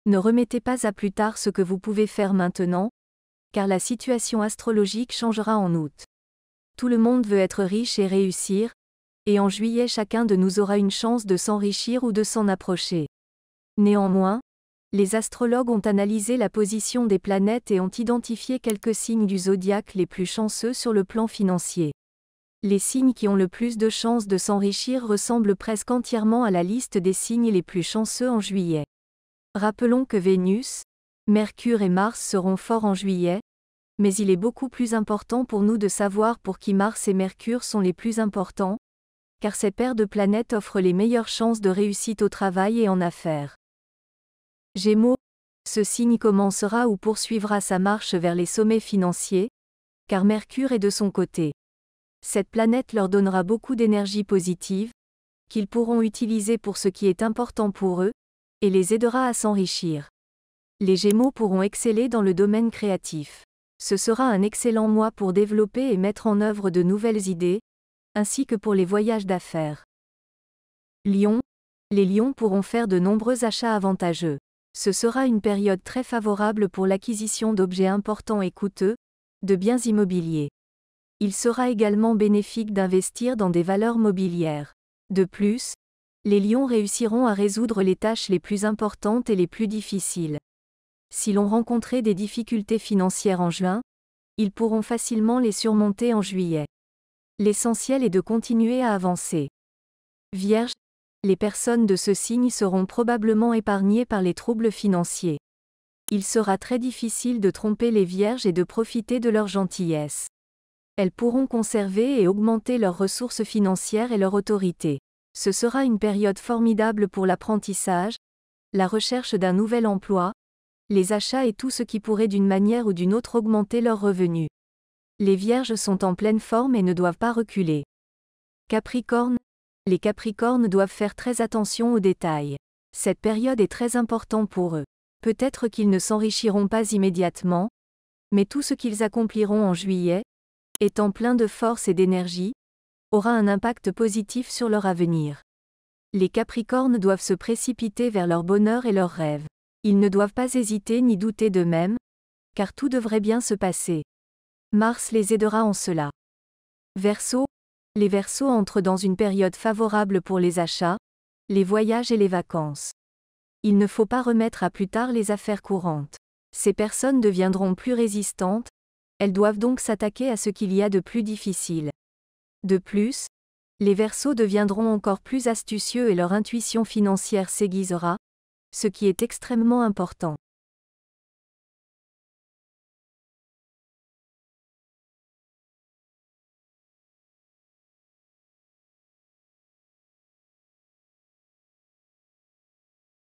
Ne remettez pas à plus tard ce que vous pouvez faire maintenant, car la situation astrologique changera en août. Tout le monde veut être riche et réussir, et en juillet chacun de nous aura une chance de s'enrichir ou de s'en approcher. Néanmoins, les astrologues ont analysé la position des planètes et ont identifié quelques signes du zodiaque les plus chanceux sur le plan financier. Les signes qui ont le plus de chances de s'enrichir ressemblent presque entièrement à la liste des signes les plus chanceux en juillet. Rappelons que Vénus, Mercure et Mars seront forts en juillet, mais il est beaucoup plus important pour nous de savoir pour qui Mars et Mercure sont les plus importants, car ces paires de planètes offrent les meilleures chances de réussite au travail et en affaires. Gémeaux, ce signe commencera ou poursuivra sa marche vers les sommets financiers, car Mercure est de son côté. Cette planète leur donnera beaucoup d'énergie positive, qu'ils pourront utiliser pour ce qui est important pour eux, et les aidera à s'enrichir. Les Gémeaux pourront exceller dans le domaine créatif. Ce sera un excellent mois pour développer et mettre en œuvre de nouvelles idées, ainsi que pour les voyages d'affaires. Lion, les lions pourront faire de nombreux achats avantageux. Ce sera une période très favorable pour l'acquisition d'objets importants et coûteux, de biens immobiliers. Il sera également bénéfique d'investir dans des valeurs mobilières. De plus, les lions réussiront à résoudre les tâches les plus importantes et les plus difficiles. Si l'on rencontrait des difficultés financières en juin, ils pourront facilement les surmonter en juillet. L'essentiel est de continuer à avancer. Vierge, les personnes de ce signe seront probablement épargnées par les troubles financiers. Il sera très difficile de tromper les vierges et de profiter de leur gentillesse. Elles pourront conserver et augmenter leurs ressources financières et leur autorité. Ce sera une période formidable pour l'apprentissage, la recherche d'un nouvel emploi, les achats et tout ce qui pourrait d'une manière ou d'une autre augmenter leurs revenus. Les vierges sont en pleine forme et ne doivent pas reculer. Capricorne, les Capricornes doivent faire très attention aux détails. Cette période est très importante pour eux. Peut-être qu'ils ne s'enrichiront pas immédiatement, mais tout ce qu'ils accompliront en juillet, étant plein de force et d'énergie, aura un impact positif sur leur avenir. Les Capricornes doivent se précipiter vers leur bonheur et leurs rêves. Ils ne doivent pas hésiter ni douter d'eux-mêmes, car tout devrait bien se passer. Mars les aidera en cela. Verseau, les Verseaux entrent dans une période favorable pour les achats, les voyages et les vacances. Il ne faut pas remettre à plus tard les affaires courantes. Ces personnes deviendront plus résistantes, elles doivent donc s'attaquer à ce qu'il y a de plus difficile. De plus, les Verseaux deviendront encore plus astucieux et leur intuition financière s'aiguisera, ce qui est extrêmement important.